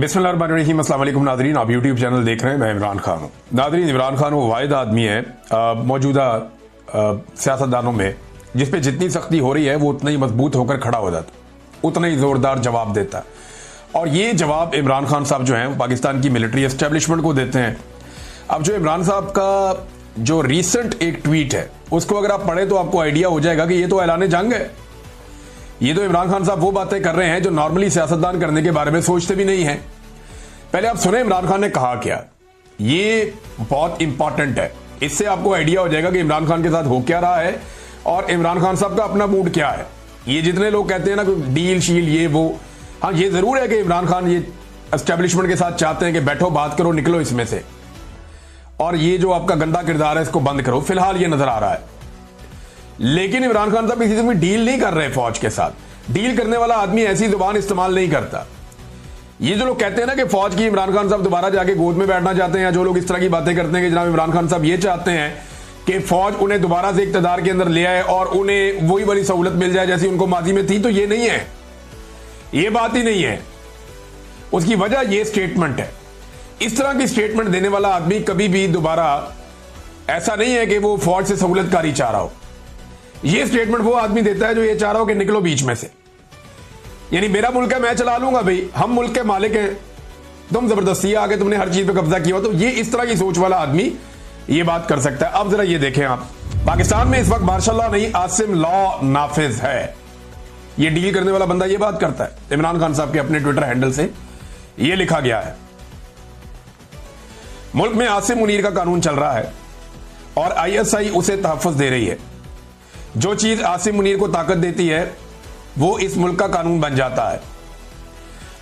बिस्मिल्लाहिर्रहमानिर्रहीम। अस्सलाम वालेकुम नादरीन, आप यूट्यूब चैनल देख रहे हैं। मैं इमरान खान हूँ। नादरीन, इमरान खान वो वाहिद आदमी है मौजूदा सियासतदानों में जिस पे जितनी सख्ती हो रही है वो उतना ही मजबूत होकर खड़ा हो जाता, उतना ही ज़ोरदार जवाब देता। और ये जवाब इमरान खान साहब जो हैं पाकिस्तान की मिलिट्री एस्टेब्लिशमेंट को देते हैं। अब जो इमरान साहब का जो रिसेंट एक ट्वीट है उसको अगर आप पढ़े तो आपको आइडिया हो जाएगा कि ये तो ऐलान जंग है। ये तो इमरान खान साहब वो बातें कर रहे हैं जो नॉर्मली सियासतदान करने के बारे में सोचते भी नहीं हैं। पहले आप सुने इमरान खान ने कहा क्या, ये बहुत इंपॉर्टेंट है। इससे आपको आइडिया हो जाएगा कि इमरान खान के साथ हो क्या रहा है और इमरान खान साहब का अपना मूड क्या है। ये जितने लोग कहते हैं ना कि डील शील ये वो, हाँ ये जरूर है कि इमरान खान ये एस्टेब्लिशमेंट के साथ चाहते हैं कि बैठो बात करो, निकलो इसमें से, और ये जो आपका गंदा किरदार है इसको बंद करो। फिलहाल ये नजर आ रहा है, लेकिन इमरान खान साहब किसी से भी डील नहीं कर रहे फौज के साथ। डील करने वाला आदमी ऐसी जुबान इस्तेमाल नहीं करता। ये जो लोग कहते हैं ना कि फौज की इमरान खान साहब दोबारा जाके गोद में बैठना चाहते हैं, या जो लोग इस तरह की बातें करते हैं कि जनाब इमरान खान साहब ये चाहते हैं कि फौज उन्हें दोबारा से इक्तदार के अंदर ले आए और उन्हें वही वाली सहूलत मिल जाए जैसी उनको माजी में थी, तो ये नहीं है, ये बात ही नहीं है। उसकी वजह ये स्टेटमेंट है। इस तरह की स्टेटमेंट देने वाला आदमी कभी भी दोबारा ऐसा नहीं है कि वो फौज से सहूलतकारी चाह रहा हो। ये स्टेटमेंट वो आदमी देता है जो ये चाह रहा हो कि निकलो बीच में से, यानी मेरा मुल्क है मैं चला लूंगा भाई, हम मुल्क के मालिक हैं, तुम जबरदस्ती आके तुमने हर चीज पे कब्जा किया हो। तो ये इस तरह की सोच वाला आदमी ये बात कर सकता है। अब जरा ये देखें आप, पाकिस्तान में इस वक्त मार्शल लॉ नहीं आसिम लॉ नाफिज है। ये डील करने वाला बंदा ये बात करता है। इमरान खान साहब के अपने ट्विटर हैंडल से ये लिखा गया है, मुल्क में आसिम मुनीर का कानून चल रहा है और आईएसआई उसे तहफ्फुज़ दे रही है। जो चीज आसिम मुनीर को ताकत देती है वो इस मुल्क का कानून बन जाता है।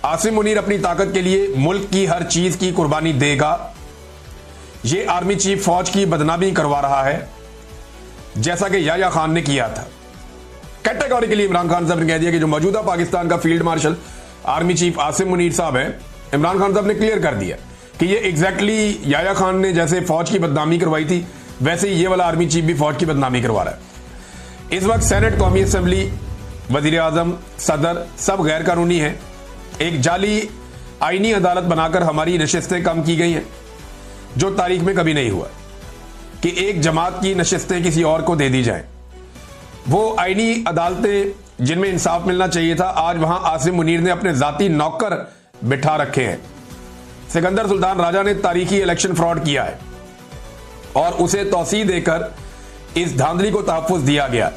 आसिम मुनीर अपनी ताकत के लिए मुल्क की हर चीज की कुर्बानी देगा। ये आर्मी चीफ फौज की बदनामी करवा रहा है जैसा कि याया खान ने किया था। कैटेगोरिकली इमरान खान साहब ने कह दिया कि जो मौजूदा पाकिस्तान का field marshal army chief Asim Munir साहब है, इमरान खान साहब ने क्लियर कर दिया कि ये एग्जैक्टली याया खान ने जैसे फौज की बदनामी करवाई थी वैसे ही ये वाला आर्मी चीफ भी फौज की बदनामी करवा रहा है। इस वक्त सेनेट, कौमी असेंबली, वजीर आजम, सदर सब गैर कानूनी है। एक जाली आईनी अदालत बनाकर हमारी नशिस्तें कम की गई हैं, जो तारीख में कभी नहीं हुआ कि एक जमात की नशिस्तें किसी और को दे दी जाएं। वो आईनी अदालतें जिनमें इंसाफ मिलना चाहिए था, आज वहां आसिम मुनीर ने अपने जाती नौकर बिठा रखे हैं। सिकंदर सुल्तान राजा ने तारीखी इलेक्शन फ्रॉड किया है और उसे तौसीह देकर इस धांधली को तहफ्फुज़ दिया गया।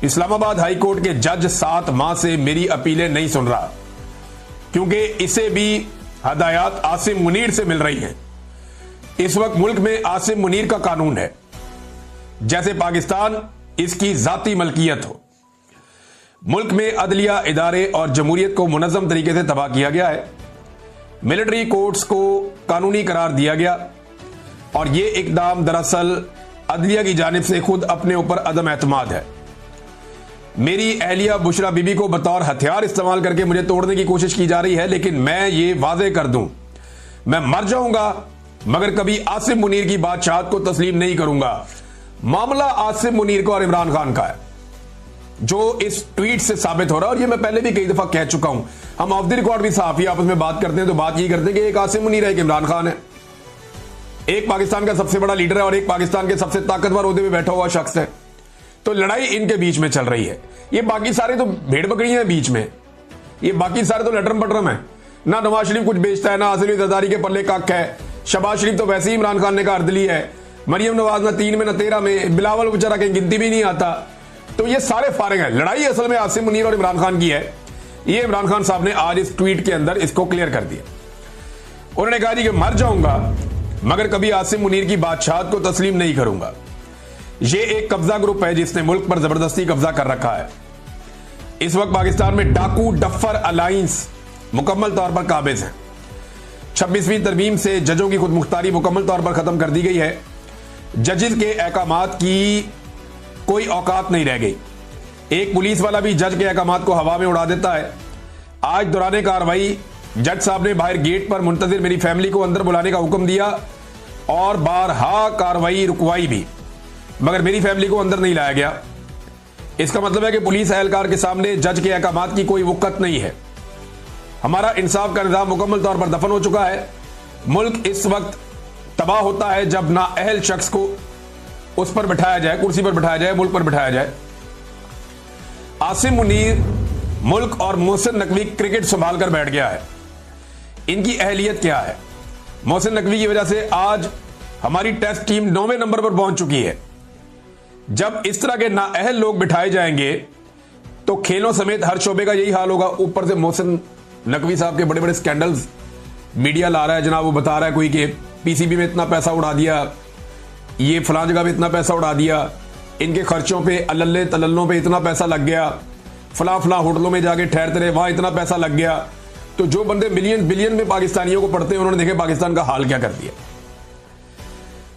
इस्लामाबाद हाई कोर्ट के जज 7 माह से मेरी अपीलें नहीं सुन रहा क्योंकि इसे भी हदायत आसिम मुनीर से मिल रही हैं। इस वक्त मुल्क में आसिम मुनीर का कानून है जैसे पाकिस्तान इसकी जाती मलकियत हो। मुल्क में अदलिया इदारे और जमहूरियत को मुनज़्ज़म तरीके से तबाह किया गया है। मिलिट्री कोर्ट्स को कानूनी करार दिया गया और यह इकदाम दरअसल अदलिया की जानिब से खुद अपने ऊपर अदम एतमाद है। मेरी अहलिया बुशरा बीबी को बतौर हथियार इस्तेमाल करके मुझे तोड़ने की कोशिश की जा रही है, लेकिन मैं ये वाजे कर दूं, मैं मर जाऊंगा मगर कभी आसिम मुनीर की बादशाहत को तस्लीम नहीं करूंगा। मामला आसिम मुनीर का और इमरान खान का है जो इस ट्वीट से साबित हो रहा है। और ये मैं पहले भी कई दफा कह चुका हूं, हम ऑफ द रिकॉर्ड भी सहाफी आपस में बात करते हैं तो बात यही करते हैं कि एक आसिम मुनीर है, एक इमरान खान है, एक पाकिस्तान का सबसे बड़ा लीडर है और एक पाकिस्तान के सबसे ताकतवर ओहदे में बैठा हुआ शख्स है। तो लड़ाई इनके बीच में चल रही है। ये बाकी सारे तो भेड़ बकरियां हैं बीच में, ये बाकी सारे तो लटरम पटरम है। ना नवाज शरीफ कुछ बेचता है, ना आसिम जरदारी के पल्ले कख है। शहबाज शरीफ तो वैसे ही इमरान खान ने कहा अर्दली है। मरियम नवाज ना 3 में ना 13 में, बिलावल बेचारा कहीं गिनती भी नहीं आता। तो ये सारे फारिग हैं। लड़ाई असल में आसिम मुनीर और इमरान खान की है। ये इमरान खान साहब ने आज इस ट्वीट के अंदर इसको क्लियर कर दिया। उन्होंने कहा जी कि मर जाऊंगा मगर कभी आसिम मुनीर की बादशाहत को तस्लीम नहीं करूंगा। यह एक कब्जा ग्रुप है जिसने मुल्क पर जबरदस्ती कब्जा कर रखा है। इस वक्त पाकिस्तान में डाकू डफर अलायंस मुकम्मल तौर पर काबिज है। 26वीं तरमीम से जजों की खुद मुख्तारी मुकम्मल तौर पर खत्म कर दी गई है। जजेस के अहकामात की कोई औकात नहीं रह गई। एक पुलिस वाला भी जज के अहकामात को हवा में उड़ा देता है। आज दौरान कार्रवाई जज साहब ने बाहर गेट पर मुंतजिर मेरी फैमिली को अंदर बुलाने का हुक्म दिया और बारहा कार्रवाई रुकवाई भी, मगर मेरी फैमिली को अंदर नहीं लाया गया। इसका मतलब है कि पुलिस एहलकार के सामने जज के अहकामात की कोई वक़्त नहीं है। हमारा इंसाफ का निजाम मुकम्मल तौर पर दफन हो चुका है। मुल्क इस वक्त तबाह होता है जब नाअहल शख्स को उस पर बिठाया जाए, कुर्सी पर बिठाया जाए, मुल्क पर बिठाया जाए। आसिम मुनीर मुल्क और मोहसिन नकवी क्रिकेट संभाल कर बैठ गया है। इनकी अहलियत क्या है? मोहसिन नकवी की वजह से आज हमारी टेस्ट टीम 9वें नंबर पर पहुंच चुकी है। जब इस तरह के नाअहल लोग बिठाए जाएंगे तो खेलों समेत हर शोबे का यही हाल होगा। ऊपर से मोहसिन नकवी साहब के बड़े बड़े स्कैंडल्स मीडिया ला रहा है जनाब। वो बता रहा है कोई कि पीसीबी में इतना पैसा उड़ा दिया, ये फलां जगह पे इतना पैसा उड़ा दिया, इनके खर्चों पे अल्ले तल्लों पे इतना पैसा लग गया, फलां फलां होटलों में जाके ठहरते रहे, वहां इतना पैसा लग गया। तो जो बंदे मिलियन बिलियन में पाकिस्तानियों को पढ़ते हैं उन्होंने देखे पाकिस्तान का हाल क्या कर दिया।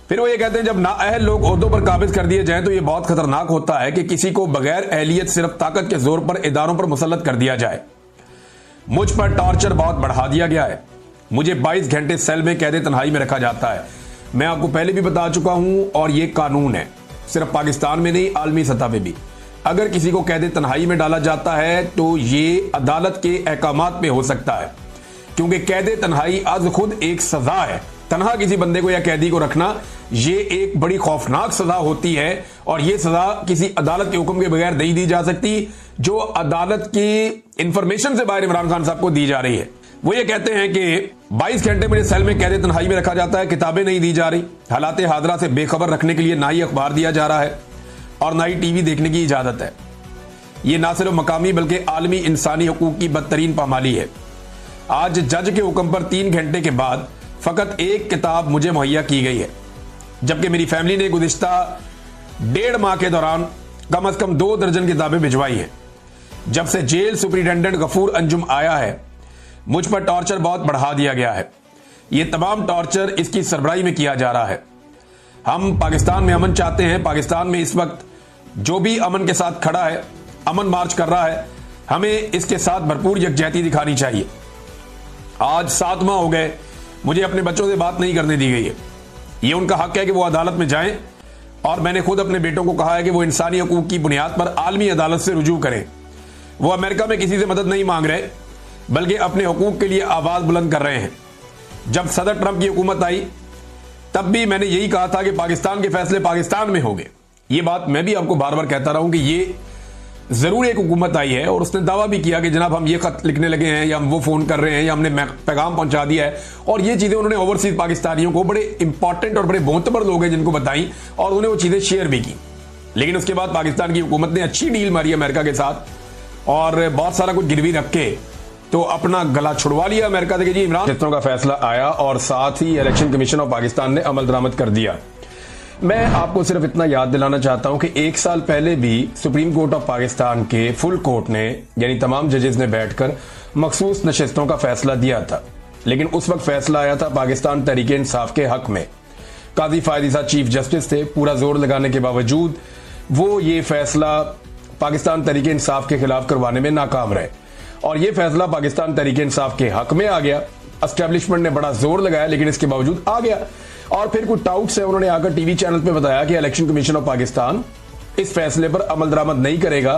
फिर वो ये कहते हैं जब नाअहल लोग ओहदों पर काबिज कर दिए जाएं तो ये बहुत खतरनाक होता है कि किसी को बगैर अहलियत सिर्फ ताकत के जोर पर इदारों पर मुसल्लत कर दिया जाए। मुझ पर टॉर्चर बहुत बढ़ा दिया गया है। मुझे 22 घंटे सेल में कैद तन्हाई में रखा जाता है। मैं आपको पहले भी बता चुका हूं और ये कानून है, सिर्फ पाकिस्तान में नहीं आलमी सतह पे भी। अगर किसी को कैद तन्हाई में डाला जाता है तो ये अदालत के अहकामात पे हो सकता है, क्योंकि कैद तन्हाई आज खुद एक सजा है। तनहा किसी बंदे को या कैदी को रखना ये एक बड़ी खौफनाक सजा होती है और ये सजा किसी अदालत के हुक्म के बगैर नहीं दी जा सकती, जो अदालत की इंफॉर्मेशन से बाहर इमरान खान साहब को दी जा रही है। वो ये कहते हैं कि 22 घंटे मुझे सेल में कैद तन्हाई में रखा जाता है, किताबें नहीं दी जा रही, हालात हादरा से बेखबर रखने के लिए ना ही अखबार दिया जा रहा है और ना ही टीवी देखने की इजाजत है। ये ना सिर्फ मकामी बल्कि आलमी इंसानी हकूक की बदतरीन पामाली है। आज जज के हुक्म पर 3 घंटे के बाद फकत एक किताब मुझे मुहैया की गई है, जबकि मेरी फैमिली ने गुज़िश्ता 1.5 माह के दौरान कम से कम 2 दर्जन किताबें भिजवाई हैं। जब से जेल सुपरिटेंडेंट गफूर अंजुम आया है मुझ पर टॉर्चर बहुत बढ़ा दिया गया है। ये तमाम टॉर्चर इसकी सरबराही में किया जा रहा है। हम पाकिस्तान में अमन चाहते हैं। पाकिस्तान में इस वक्त जो भी अमन के साथ खड़ा है, अमन मार्च कर रहा है, हमें इसके साथ भरपूर यकजहती दिखानी चाहिए। आज 7 माह हो गए मुझे अपने बच्चों से बात नहीं करने दी गई है। ये उनका हक है कि वो अदालत में जाएं और मैंने खुद अपने बेटों को कहा है कि वो इंसानी हकूक की बुनियाद पर आलमी अदालत से रुजू करें। वो अमेरिका में किसी से मदद नहीं मांग रहे बल्कि अपने हकूक के लिए आवाज बुलंद कर रहे हैं। जब सदर ट्रंप की हुकूमत आई तब भी मैंने यही कहा था कि पाकिस्तान के फैसले पाकिस्तान में होंगे। ये बात मैं भी आपको बार बार कहता रहा हूं कि ये जरूर एक हुकूमत आई है और उसने दावा भी किया कि जनाब हम ये खत लिखने लगे हैं या हम वो फोन कर रहे हैं या हमने पैगाम पहुंचा दिया है, और ये चीजें उन्होंने ओवरसीज पाकिस्तानियों को, बड़े इंपॉर्टेंट और बड़े मोतबर लोग हैं जिनको बताई और उन्हें वो चीजें शेयर भी की। लेकिन उसके बाद पाकिस्तान की हुकूमत ने अच्छी डील मारी अमेरिका के साथ और बहुत सारा कुछ गिरवी रख के तो अपना गला छुड़वा लिया अमेरिका से कि जी इमरान का फैसला आया और साथ ही इलेक्शन कमीशन ऑफ पाकिस्तान ने अमल दरामद कर दिया। मैं आपको सिर्फ इतना याद दिलाना चाहता हूं कि 1 साल पहले भी सुप्रीम कोर्ट ऑफ पाकिस्तान के फुल कोर्ट ने यानी तमाम जजेस ने बैठकर मखसूस नशिस्तों का फैसला दिया था, लेकिन उस वक्त फैसला आया था पाकिस्तान तहरीक इंसाफ के हक में। काजी फायद ईसा चीफ जस्टिस थे, पूरा जोर लगाने के बावजूद वो ये फैसला पाकिस्तान तहरीक इंसाफ के खिलाफ करवाने में नाकाम रहे और ये फैसला पाकिस्तान तहरीक इंसाफ के हक में आ गया। एस्टेब्लिशमेंट ने बड़ा जोर लगाया लेकिन इसके बावजूद आ गया और फिर कुछ टाउट्स है उन्होंने आकर टीवी चैनल पे बताया कि इलेक्शन कमीशन ऑफ पाकिस्तान इस फैसले पर अमल दरामद नहीं करेगा।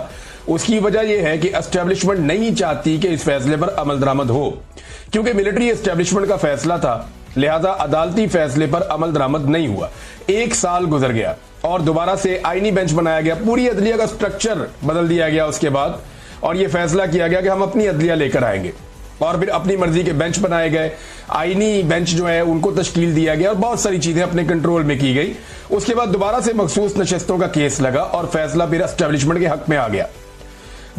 उसकी वजह यह है कि एस्टेब्लिशमेंट नहीं चाहती कि इस फैसले पर अमल दरामद हो, क्योंकि मिलिट्री एस्टेब्लिशमेंट का फैसला था, लिहाजा अदालती फैसले पर अमल दरामद नहीं हुआ। 1 साल गुजर गया और दोबारा से आईनी बेंच बनाया गया, पूरी अदलिया का स्ट्रक्चर बदल दिया गया उसके बाद, और यह फैसला किया गया कि हम अपनी अदलिया लेकर आएंगे और फिर अपनी मर्जी के बेंच बनाए गए, आईनी बेंच जो है उनको तश्कील दिया गया और बहुत सारी चीजें अपने कंट्रोल में की गई। उसके बाद दोबारा से मखसूस नशिस्तों का केस लगा और फैसला फिर एस्टेब्लिशमेंट के हक में आ गया।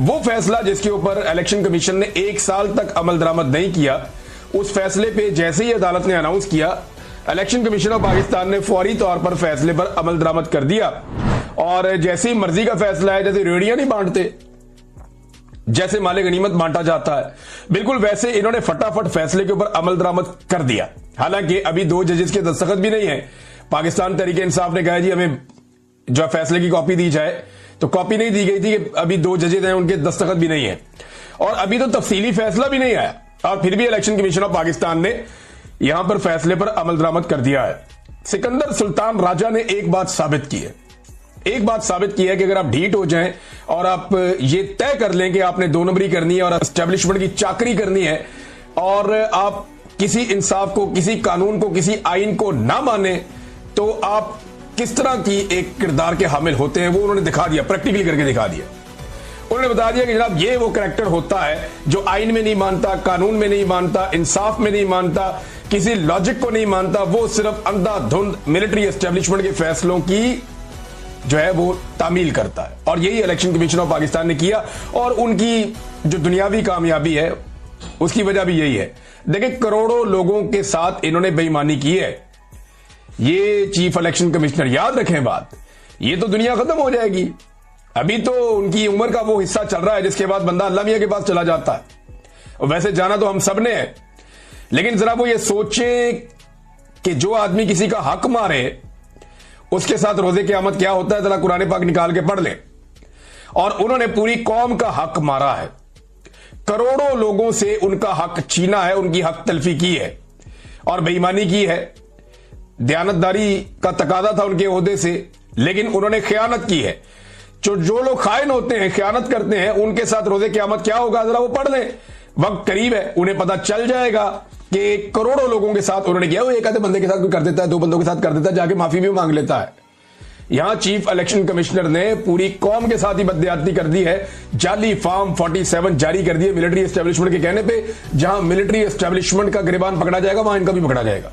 वो फैसला जिसके ऊपर इलेक्शन कमीशन ने 1 साल तक अमल दरामद नहीं किया, उस फैसले पे जैसे ही अदालत ने अनाउंस किया, इलेक्शन कमीशन ऑफ पाकिस्तान ने फौरी तौर पर फैसले पर अमल दरामद कर दिया और जैसे ही मर्जी का फैसला है, जैसे रेडियां नहीं बांटते, जैसे माले गनीमत बांटा जाता है, बिल्कुल वैसे इन्होंने फटाफट फैसले के ऊपर अमल दरामद कर दिया। हालांकि अभी 2 जजेस के दस्तखत भी नहीं है। पाकिस्तान तहरीक इंसाफ ने कहा जी हमें जो फैसले की कॉपी दी जाए, तो कॉपी नहीं दी गई थी कि अभी 2 जजेस हैं उनके दस्तखत भी नहीं है और अभी तो तफसीली फैसला भी नहीं आया और फिर भी इलेक्शन कमीशन ऑफ पाकिस्तान ने यहां पर फैसले पर अमल दरामद कर दिया है। सिकंदर सुल्तान राजा ने एक बात साबित की है, कि अगर आप ढीठ हो जाएं और आप ये तय कर लें कि आपने 2 नंबरी करनी है और एस्टेब्लिशमेंट की चाकरी करनी है, और आप किसी इंसाफ को, किसी कानून को, किसी आइन को ना माने तो आप किस तरह की एक किरदार के हामिल होते हैं, वो उन्होंने दिखा दिया, प्रैक्टिकली करके दिखा दिया। उन्होंने बता दिया कि जनाब ये वो कैरेक्टर होता है जो आइन में नहीं मानता, कानून में नहीं मानता, इंसाफ में नहीं मानता, किसी लॉजिक को नहीं मानता, वो सिर्फ अंधाधुंध मिलिट्री एस्टेब्लिशमेंट के फैसलों की जो है वो तामील करता है। और यही इलेक्शन कमीशन ऑफ पाकिस्तान ने किया और उनकी जो दुनियावी कामयाबी है उसकी वजह भी यही है। देखिए, करोड़ों लोगों के साथ इन्होंने बेईमानी की है। ये चीफ इलेक्शन कमिश्नर, याद रखें बात, ये तो दुनिया खत्म हो जाएगी। अभी तो उनकी उम्र का वो हिस्सा चल रहा है जिसके बाद बंदा अल्लाह मियां के पास चला जाता है। और वैसे जाना तो हम सब ने है, लेकिन जरा वो ये सोचे कि जो आदमी किसी का हक मारे उसके साथ रोजे क़यामत क्या होता है, जरा कुरान पाक निकाल के पढ़ ले। और उन्होंने पूरी कौम का हक मारा है, करोड़ों लोगों से उनका हक छीना है, उनकी हक तलफी की है और बेईमानी की है। दयानतदारी का तकादा था उनके ओहदे से, लेकिन उन्होंने खयानत की है। जो लोग खाइन होते हैं, खयानत करते हैं, उनके साथ रोजे क़यामत क्या होगा जरा वो पढ़ लें, वक्त करीब है, उन्हें पता चल जाएगा कि करोड़ों लोगों के साथ उन्होंने किया। वो एक आधे बंदे के साथ भी कर देता है, दो बंदों के साथ कर देता है, जाके माफी भी मांग लेता है। यहां चीफ इलेक्शन कमिश्नर ने पूरी कौम के साथ ही बददियाती कर दी है, जाली फॉर्म 47 जारी कर दिए मिलिट्री एस्टेब्लिशमेंट के कहने पे। जहां मिलिट्री एस्टेब्लिशमेंट का गिरबान पकड़ा जाएगा वहां इनका भी पकड़ा जाएगा,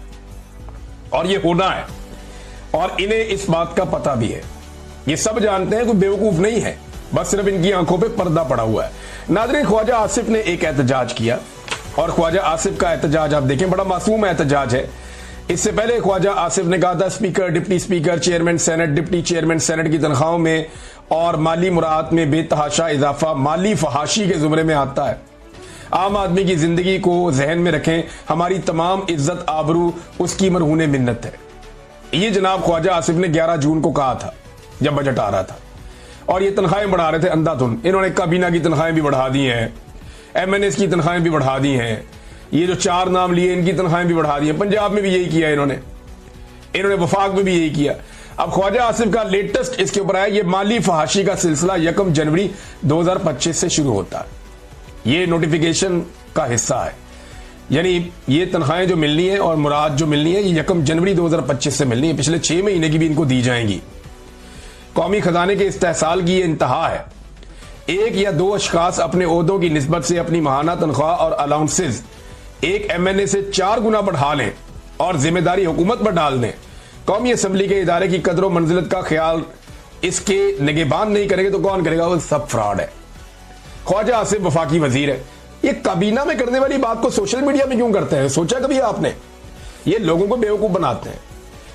और ये होना है। और इन्हें इस बात का पता भी है, ये सब जानते हैं, कोई बेवकूफ नहीं है, बस सिर्फ इनकी आंखों पे पर्दा पड़ा हुआ है। नाज़रीन, ख्वाजा आसिफ ने एक एहतजाज किया और ख्वाजा आसिफ का एहतजाज आप देखें, बड़ा मासूम एहतजाज है। इससे पहले ख्वाजा आसिफ ने कहा था speaker, deputy speaker, chairman senate, deputy chairman senate की तनख्वाहों में और माली मुराद में बेतहाशा इजाफा माली फहाशी के जुमरे में आता है। आम आदमी की जिंदगी को जहन में रखें, हमारी तमाम इज्जत आबरू उसकी मरहूने मिन्नत है। ये जनाब ख्वाजा आसिफ ने 11 जून को कहा था जब बजट आ रहा था, और ये तनख्वाहें बढ़ा रहे थे अंधाधुंध। इन्होंने काबीना की तनख्वाहें भी बढ़ा दी हैं, MNS की तनख्वाहें भी बढ़ा दी हैं, ये जो 4 नाम लिए इनकी तनख्वाहें भी बढ़ा दी हैं। पंजाब में भी यही किया इन्होंने वफाक में भी यही किया। अब ख्वाजा आसिफ का लेटेस्ट इसके ऊपर आया, ये माली फहाशी का सिलसिला 1 जनवरी 2025 से शुरू होता है। ये नोटिफिकेशन का हिस्सा है, यानी ये तनख्वाहें जो मिलनी है और मुराद जो मिलनी है ये 1 जनवरी 2025 से मिलनी है। पिछले 6 महीने की भी इनको दी जाएंगी। कौमी खजाने के इस्तेहसाल की ये इंतहा है। 1 या 2 अशखास अपने ओहदों की निस्बत से अपनी माहाना तनख्वाह और अलाउंसेज एक MNA से 4 गुना बढ़ा लें और जिम्मेदारी हुकूमत पर डाल दें। कौमी असम्बली के इदारे की कदर व मंजिलत का ख्याल इसके निगहबान नहीं करेंगे तो कौन करेगा? वो सब फ्रॉड है। ख्वाजा आसिफ वफाकी वजीर है, ये काबीना में करने वाली बात को सोशल मीडिया में क्यों करते हैं? सोचा कभी आपने? ये लोगों को बेवकूफ बनाते हैं,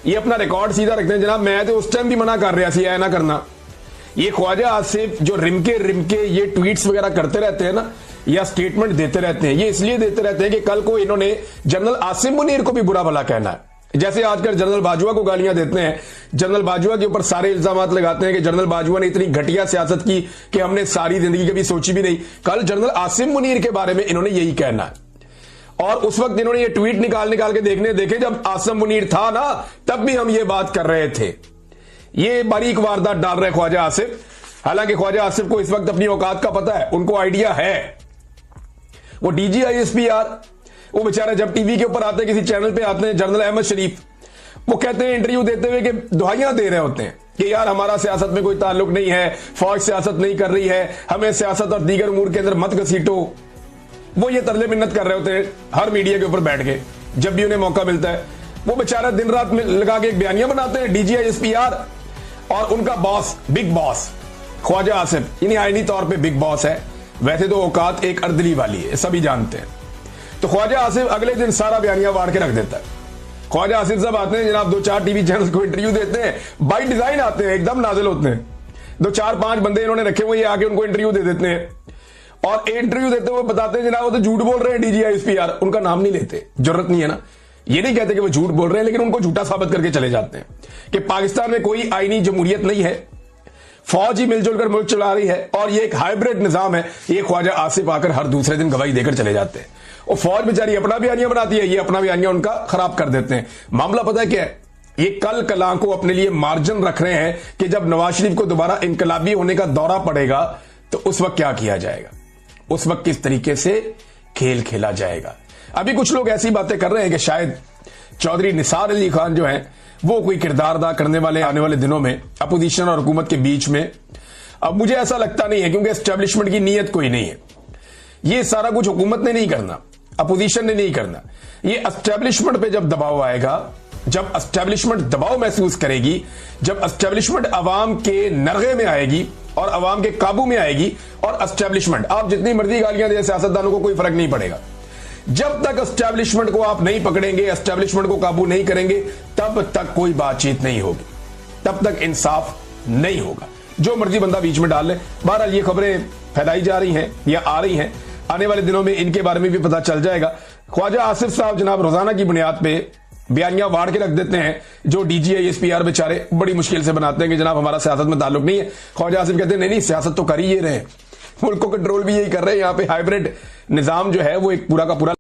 ये अपना रिकॉर्ड सीधा रखते हैं। जनाब मैं तो उस टाइम भी मना कर रहा थी ऐ ना करना। ये ख्वाजा आसिफ जो रिमके ये ट्वीट्स वगैरह करते रहते हैं ना, या स्टेटमेंट देते रहते हैं, ये इसलिए देते रहते हैं कि कल को इन्होंने जनरल आसिम मुनीर को भी बुरा भला कहना है। जैसे आजकल जनरल बाजवा को गालियां देते हैं, जनरल बाजवा के ऊपर सारे इल्जाम लगाते हैं कि जनरल बाजवा ने इतनी घटिया सियासत की कि हमने सारी जिंदगी कभी सोची भी नहीं। कल जनरल आसिम मुनीर के बारे में इन्होंने यही कहना है। और उस वक्त इन्होंने ये ट्वीट निकाल के देखे जब आसिम मुनीर था ना, तब भी हम ये बात कर रहे थे। ये बारीक वारदात डाल रहे ख्वाजा आसिफ। हालांकि ख्वाजा आसिफ को इस वक्त अपनी औकात का पता है, उनको आइडिया है। वो DGISPR, वो बेचारा जब टीवी के ऊपर आते हैं, किसी चैनल पे आते हैं, जनरल अहमद शरीफ, वो कहते हैं इंटरव्यू देते हुए कि दुहाइयां दे रहे होते हैं कि यार हमारा सियासत में कोई ताल्लुक नहीं है, फौज सियासत नहीं कर रही है, हमें सियासत और दीगर उमूर के अंदर मत घसीटो। वो ये तरले मिन्नत कर रहे होते हैं हर मीडिया के ऊपर बैठ के, जब भी उन्हें मौका मिलता है। वो बेचारा दिन रात में लगा के एक बयानियां बनाते हैं DGISPR, और उनका boss, big boss Khawaja Asif, यानी आईनी तौर पे बिग बॉस है, वैसे तो औकात एक अर्दली वाली है, सभी जानते हैं। तो ख्वाजा आसिफ अगले दिन सारा बयानिया वाड़ के रख देता है। ख्वाजा आसिफ साहब आते हैं जनाब, 2-4 टीवी चैनल को इंटरव्यू देते हैं, बाई डिजाइन आते हैं, एकदम नाजिल होते हैं। 2-4-5 बंदे इन्होंने रखे हुए, आके उनको इंटरव्यू दे देते हैं, और इंटरव्यू देते हुए बताते हैं जनाब वो तो झूठ बोल रहे हैं DGISPR, उनका नाम नहीं लेते, जरूरत नहीं है ना, ये नहीं कहते कि वो झूठ बोल रहे हैं, लेकिन उनको झूठा साबित करके चले जाते हैं कि पाकिस्तान में कोई आईनी जमहूरियत नहीं है, फौज ही मिलजुल कर मुल्क चला रही है, और ये एक हाइब्रिड निजाम है। ये ख्वाजा आसिफ आकर हर दूसरे दिन गवाही देकर चले जाते हैं। और फौज बेचारी अपना बयानिया बनाती है, ये अपना बयानिया उनका खराब कर देते हैं। मामला पता है क्या है? ये कल कला को अपने लिए मार्जिन रख रहे हैं कि जब नवाज शरीफ को दोबारा इनकलाबी होने का दौरा पड़ेगा तो उस वक्त क्या किया जाएगा, उस वक्त किस तरीके से खेल खेला जाएगा। अभी कुछ लोग ऐसी बातें कर रहे हैं कि शायद चौधरी निसार अली खान जो है वो कोई किरदार अदा करने वाले आने वाले दिनों में अपोजिशन और हुकूमत के बीच में। अब मुझे ऐसा लगता नहीं है, क्योंकि एस्टेब्लिशमेंट की नीयत कोई नहीं है। ये सारा कुछ हुकूमत ने नहीं करना, अपोजिशन ने नहीं करना। ये एस्टेब्लिशमेंट पे जब दबाव आएगा, जब एस्टेब्लिशमेंट दबाव महसूस करेगी, जब एस्टेब्लिशमेंट अवाम के नरगे में आएगी और अवाम के काबू में आएगी, और एस्टेब्लिशमेंट, आप जितनी मर्जी गालियां दे सियासतदानों को कोई फर्क नहीं पड़ेगा, जब तक एस्टेब्लिशमेंट को आप नहीं पकड़ेंगे, एस्टेब्लिशमेंट को काबू नहीं करेंगे, तब तक कोई बातचीत नहीं होगी, तब तक इंसाफ नहीं होगा। जो मर्जी बंदा बीच में डाल ले। बहरहाल ये खबरें फैलाई जा रही हैं या आ रही हैं, आने वाले दिनों में इनके बारे में भी पता चल जाएगा। ख्वाजा आसिफ साहब जनाब रोजाना की बुनियाद पे बयानियां वाड़ के रख देते हैं, जो डीजीआई एसपीआर बेचारे बड़ी मुश्किल से बनाते हैं कि जनाब हमारा सियासत में ताल्लुक नहीं है। ख्वाजा आसिफ कहते हैं नहीं, सियासत तो कर ही ये रहे, मुल्क को कंट्रोल भी यही कर रहे हैं। यहां पे हाइब्रिड निजाम जो है वो एक पूरा का पूरा